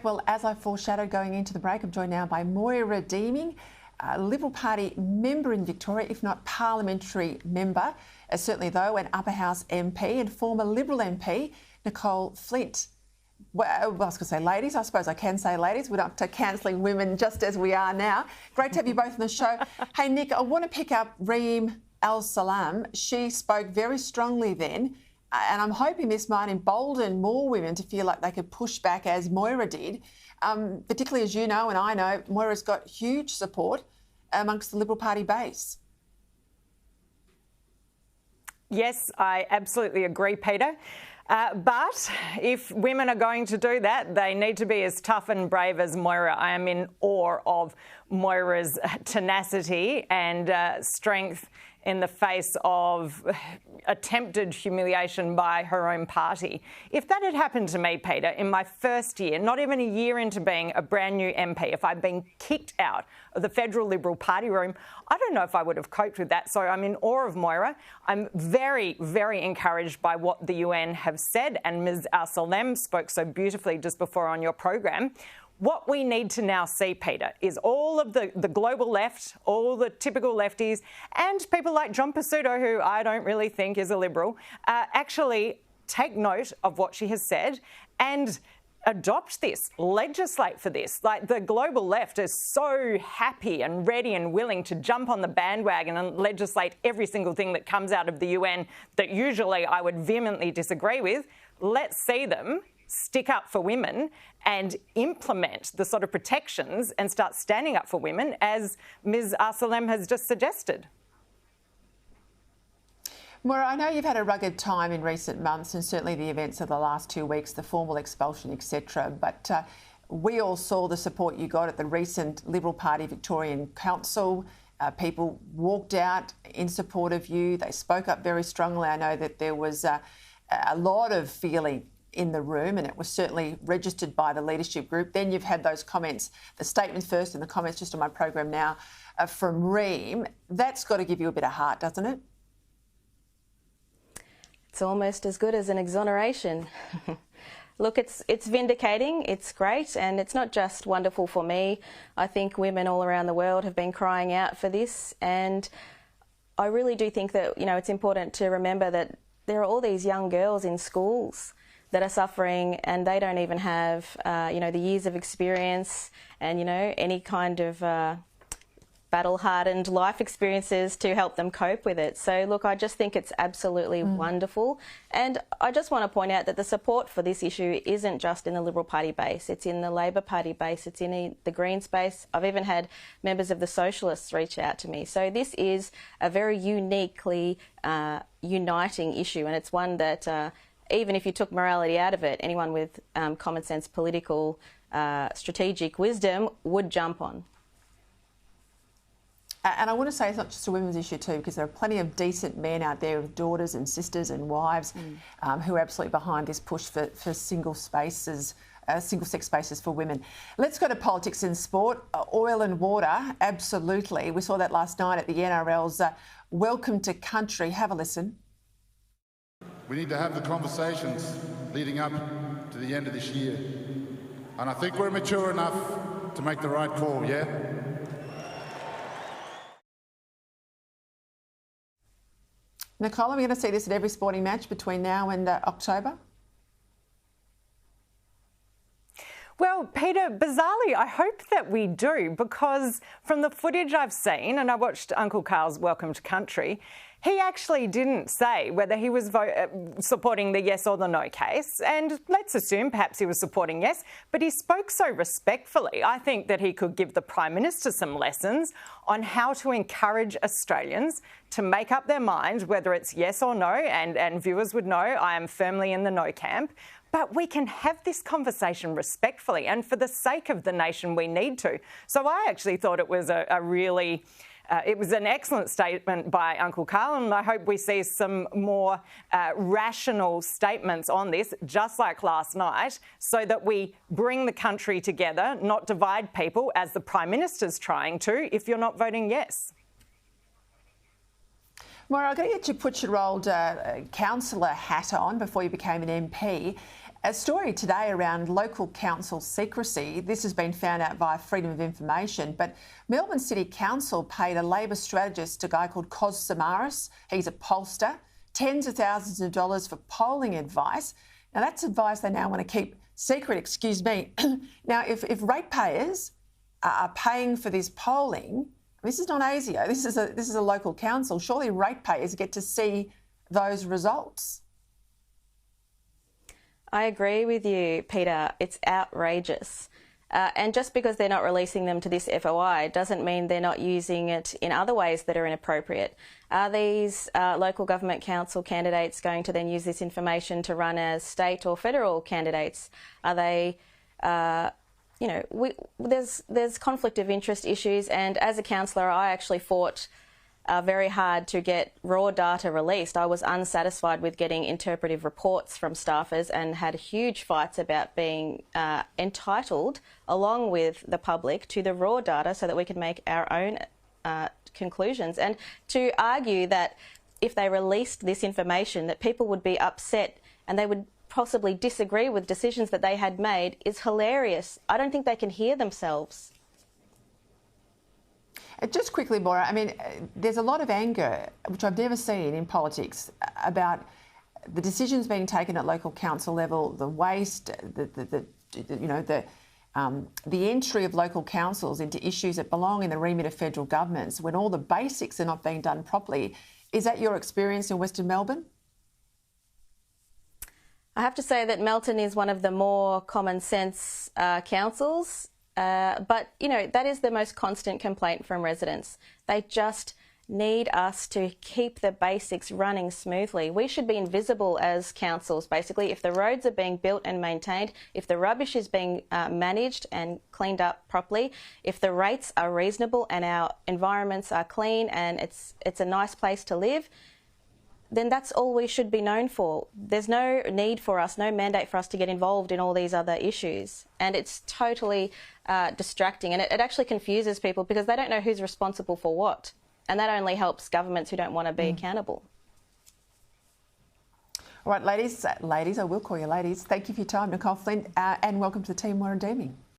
Well, as I foreshadowed going into the break, I'm joined now by Moira Deeming, a Liberal Party member in Victoria, if not parliamentary member, certainly though an Upper House MP, and former Liberal MP, Nicole Flint. Well, I was going to say ladies. I suppose I can say ladies. We're up to cancelling women just as we are now. Great to have you both on the show. Hey, Nick, I want to pick up Reem Al-Salam. She spoke very strongly then, and I'm hoping this might embolden more women to feel like they could push back as Moira did, particularly as you know and I know, Moira's got huge support amongst the Liberal Party base. Yes, I absolutely agree, Peter. But if women are going to do that, they need to be as tough and brave as Moira. I am in awe of Moira's tenacity and strength in the face of attempted humiliation by her own party. If that had happened to me, Peter, in my first year, not even a year into being a brand new MP, if I'd been kicked out of the Federal Liberal Party room, I don't know if I would have coped with that. So I'm in awe of Moira. I'm very, very encouraged by what the UN have said, and Ms. Al-Salam spoke so beautifully just before on your program. What we need to now see, Peter, is all of the global left, all the typical lefties, and people like John Pesutto, who I don't really think is a Liberal, actually take note of what she has said and adopt this, legislate for this. Like, the global left is so happy and ready and willing to jump on the bandwagon and legislate every single thing that comes out of the UN that usually I would vehemently disagree with. Let's see them stick up for women and implement the sort of protections and start standing up for women as Ms. Al-Salam has just suggested. Moira, I know you've had a rugged time in recent months, and certainly the events of the last 2 weeks, the formal expulsion, etc. But we all saw the support you got at the recent Liberal Party Victorian Council. People walked out in support of you. They spoke up very strongly. I know that there was a lot of feeling in the room, and it was certainly registered by the leadership group. Then you've had those comments, the statements first and the comments just on my program now from Reem. That's got to give you a bit of heart, doesn't it? It's almost as good as an exoneration. Look, it's vindicating, it's great, and it's not just wonderful for me. I think women all around the world have been crying out for this, and I really do think that, you know, it's important to remember that there are all these young girls in schools that are suffering, and they don't even have, you know, the years of experience and, you know, any kind of battle-hardened life experiences to help them cope with it. So, look, I just think it's absolutely wonderful. And I just want to point out that the support for this issue isn't just in the Liberal Party base. It's in the Labor Party base. It's in the Greens base. I've even had members of the Socialists reach out to me. So this is a very uniquely uniting issue, and it's one that even if you took morality out of it, anyone with common sense, political, strategic wisdom would jump on. And I want to say it's not just a women's issue too, because there are plenty of decent men out there with daughters and sisters and wives who are absolutely behind this push for single spaces, single-sex spaces for women. Let's go to politics and sport. Oil and water, absolutely. We saw that last night at the NRL's Welcome to Country. Have a listen. We need to have the conversations leading up to the end of this year. And I think we're mature enough to make the right call, yeah? Nicole, are we going to see this at every sporting match between now and October? Well, Peter, bizarrely, I hope that we do, because from the footage I've seen, and I watched Uncle Carl's Welcome to Country, he actually didn't say whether he was supporting the yes or the no case. And let's assume perhaps he was supporting yes, but he spoke so respectfully. I think that he could give the Prime Minister some lessons on how to encourage Australians to make up their mind whether it's yes or no, and viewers would know I am firmly in the no camp. But we can have this conversation respectfully, and for the sake of the nation, we need to. So I actually thought it was it was an excellent statement by Uncle Carl, and I hope we see some more rational statements on this, just like last night, so that we bring the country together, not divide people, as the Prime Minister's trying to, if you're not voting yes. Moira, I'm going to get you put your old councillor hat on before you became an MP. A story today around local council secrecy. This has been found out via Freedom of Information, but Melbourne City Council paid a Labor strategist, a guy called Cos Samaras, he's a pollster, tens of thousands of dollars for polling advice. Now that's advice they now want to keep secret, excuse me. Now, if ratepayers are paying for this polling, this is not ASIO, this is a local council, surely ratepayers get to see those results. I agree with you, Peter. It's outrageous. And just because they're not releasing them to this FOI doesn't mean they're not using it in other ways that are inappropriate. Are these local government council candidates going to then use this information to run as state or federal candidates? Are they, there's conflict of interest issues, and as a councillor, I actually fought very hard to get raw data released. I was unsatisfied with getting interpretive reports from staffers and had huge fights about being entitled, along with the public, to the raw data so that we could make our own conclusions. And to argue that if they released this information that people would be upset and they would possibly disagree with decisions that they had made is hilarious. I don't think they can hear themselves. Just quickly, Moira, I mean, there's a lot of anger, which I've never seen in politics, about the decisions being taken at local council level, the waste, the entry of local councils into issues that belong in the remit of federal governments when all the basics are not being done properly. Is that your experience in Western Melbourne? I have to say that Melton is one of the more common sense councils. But, that is the most constant complaint from residents. They just need us to keep the basics running smoothly. We should be invisible as councils, basically. If the roads are being built and maintained, if the rubbish is being managed and cleaned up properly, if the rates are reasonable and our environments are clean and it's a nice place to live, then that's all we should be known for. There's no need for us, no mandate for us to get involved in all these other issues. And it's totally distracting, and it actually confuses people because they don't know who's responsible for what. And that only helps governments who don't want to be accountable. All right, ladies, I will call you ladies. Thank you for your time, Nicole Flynn, and welcome to the team, Moira Deeming.